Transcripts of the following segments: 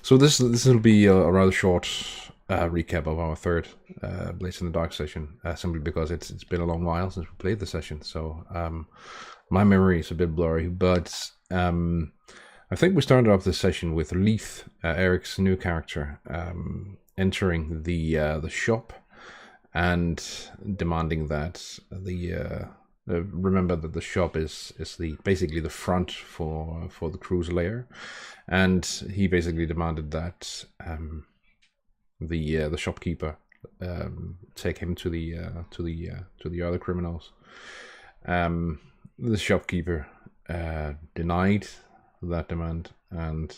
So this will be a rather short recap of our third Blades in the Dark session, simply because it's been a long while since we played the session. So my memory is a bit blurry, but I think we started off this session with Leith, Eric's new character, entering the shop and demanding that remember that the shop is basically the front for the crew's lair, and he basically demanded that the shopkeeper take him to the other criminals. The shopkeeper denied that demand, and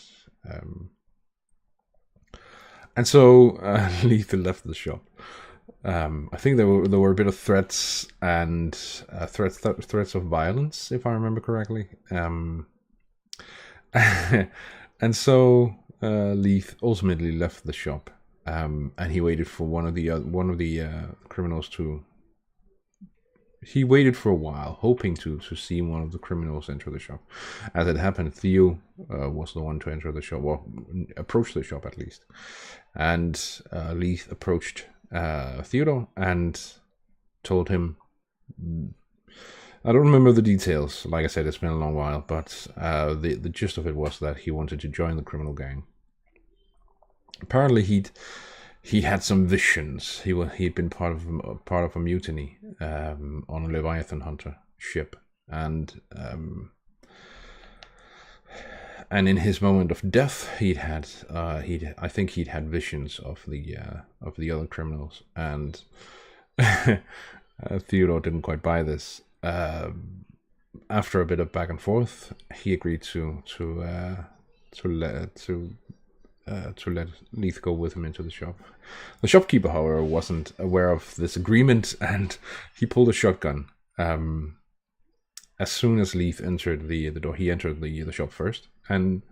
so Leith left the shop. I think there were a bit of threats and threats of violence, if I remember correctly. And so Leith ultimately left the shop, and he waited for one of the criminals to. He waited for a while, hoping to see one of the criminals enter the shop. As it happened, Theo was the one to enter the shop, or approach the shop at least. And Leith approached Theodore and told him, I don't remember the details, like I said, it's been a long while, but the gist of it was that he wanted to join the criminal gang. Apparently he had some visions. He'd been part of a mutiny on a Leviathan hunter ship, and in his moment of death, I think he'd had visions of the other criminals, and Theodore didn't quite buy this. After a bit of back and forth, he agreed to let Leith go with him into the shop. The shopkeeper, however, wasn't aware of this agreement, and he pulled a shotgun. As soon as Leith entered the door, he entered the shop first, and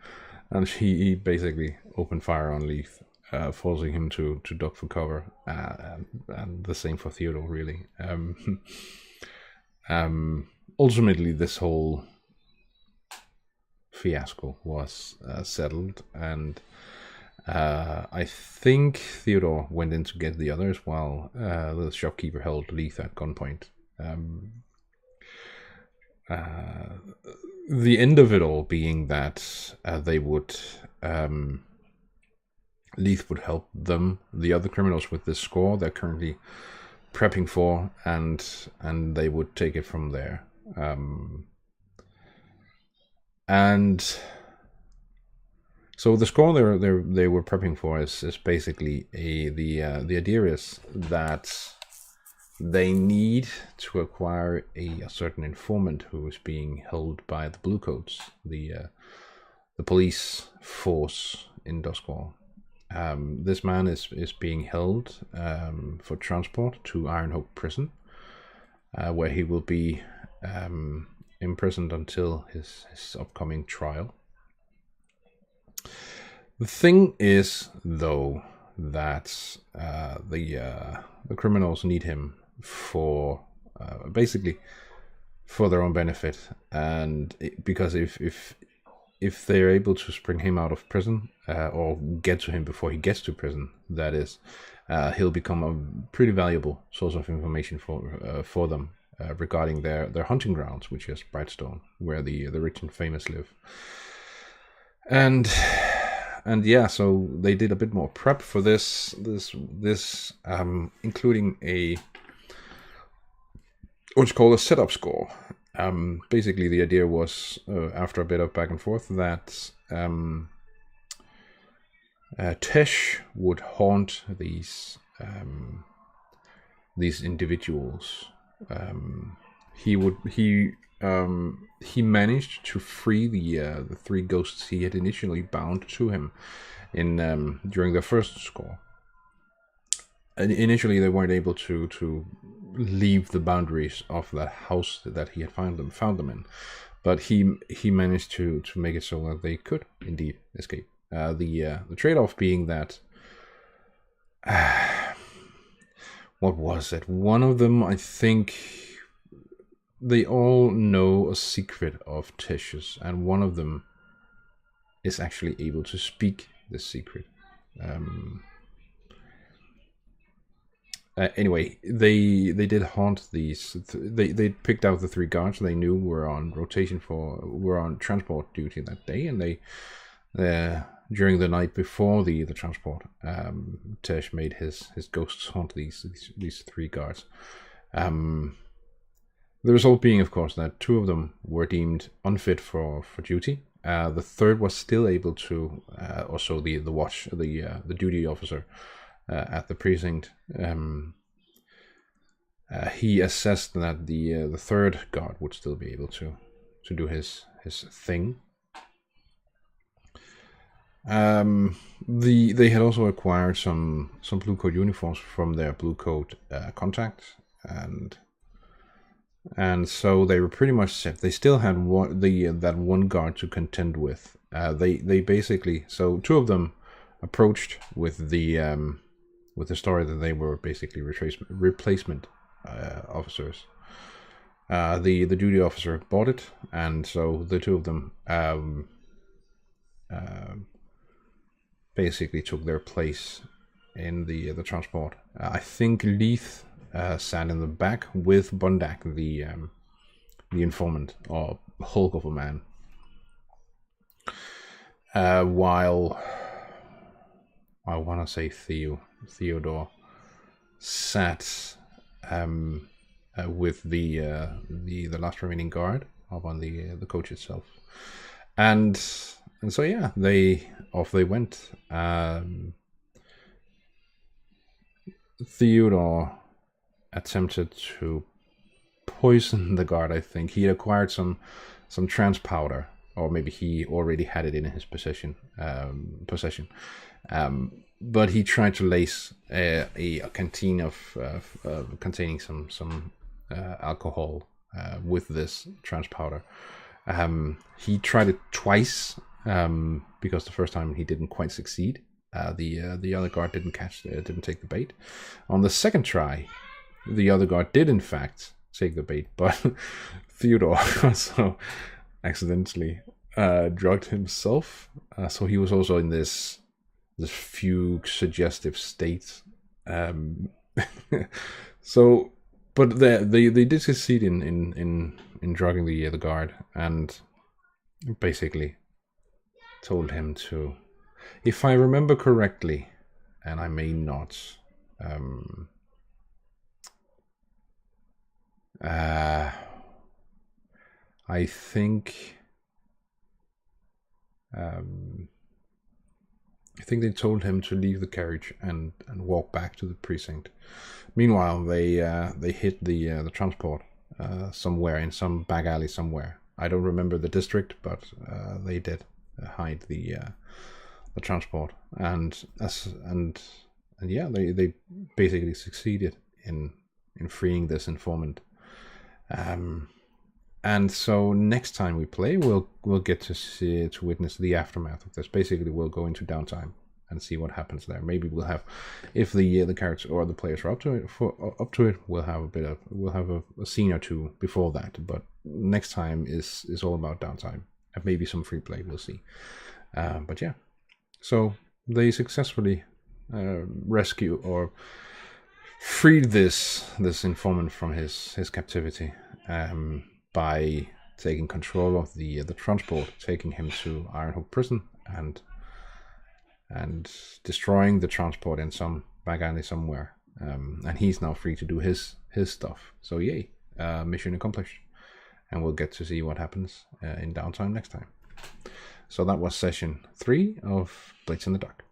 he basically opened fire on Leith, forcing him to duck for cover, and the same for Theodore, really. Ultimately, this whole fiasco was settled, and I think Theodore went in to get the others while the shopkeeper held Leith at gunpoint. The end of it all being that they would Leith would help them, the other criminals, with this score they're currently prepping for, and they would take it from there. And so the score they were prepping for is basically the idea is that they need to acquire a certain informant who is being held by the Bluecoats, the police force in Duskwall. This man is being held for transport to Ironhope Prison, where he will be imprisoned until his upcoming trial. The thing is, though, that the criminals need him for basically for their own benefit, and because if they're able to spring him out of prison, or get to him before he gets to prison, that is, he'll become a pretty valuable source of information for them regarding their hunting grounds, which is Brightstone, where the rich and famous live. And yeah, so they did a bit more prep for this, including what's called a setup score. Basically, the idea was, after a bit of back and forth, that Tesh would haunt these individuals. He managed to free the three ghosts he had initially bound to him in during their first score. And initially, they weren't able to leave the boundaries of that house that he had found them in, but he managed to make it so that they could indeed escape. The trade-off being that what was it? One of them, I think, they all know a secret of Tish's, and one of them is actually able to speak secret. Anyway, they did haunt these. They picked out the 3 guards they knew were on transport duty that day, and they during the night before the transport, Tesh made his ghosts haunt these 3 guards. The result being, of course, that 2 of them were deemed unfit for duty. The 3rd was still able to, also the watch, the duty officer at the precinct. He assessed that the 3rd guard would still be able to do his thing. They had also acquired some blue coat uniforms from their blue coat contacts, and so they were pretty much set. They still had that one guard to contend with. They basically, so 2 of them approached with the story that they were basically replacement officers. The duty officer bought it, and so the 2 of them basically took their place in the transport. I think Leith sat in the back with Bundak, the informant, or hulk of a man, while I want to say Theodore sat with the last remaining guard up on the coach itself, and so yeah, off they went. Theodore attempted to poison the guard. I think he acquired some trance powder, or maybe he already had it in his possession. But he tried to lace a canteen containing some alcohol with this trance powder. He tried it twice, because the first time he didn't quite succeed. The other guard didn't take the bait. On the second try, the other guard did in fact take the bait, but Theodore also accidentally drugged himself. So he was also in this fugue suggestive state. So, but they did succeed in drugging the guard, and basically told him to, if I remember correctly, and I may not, I think they told him to leave the carriage and walk back to the precinct. Meanwhile, they hit the transport somewhere in some back alley somewhere. I don't remember the district, but they did hide the transport, and yeah, they basically succeeded in freeing this informant. And so next time we play, we'll get to witness the aftermath of this. Basically, we'll go into downtime and see what happens there. Maybe we'll have, if the characters or the players are up to it, we'll have a scene or 2 before that. But next time is all about downtime, and maybe some free play. We'll see. But yeah, so they successfully rescue or freed this informant from his captivity, by taking control of the transport, taking him to Ironhook prison, and destroying the transport in some back alley somewhere. And he's now free to do his stuff. So yay, mission accomplished. And we'll get to see what happens in downtime next time. So that was session 3 of Blades in the Dark.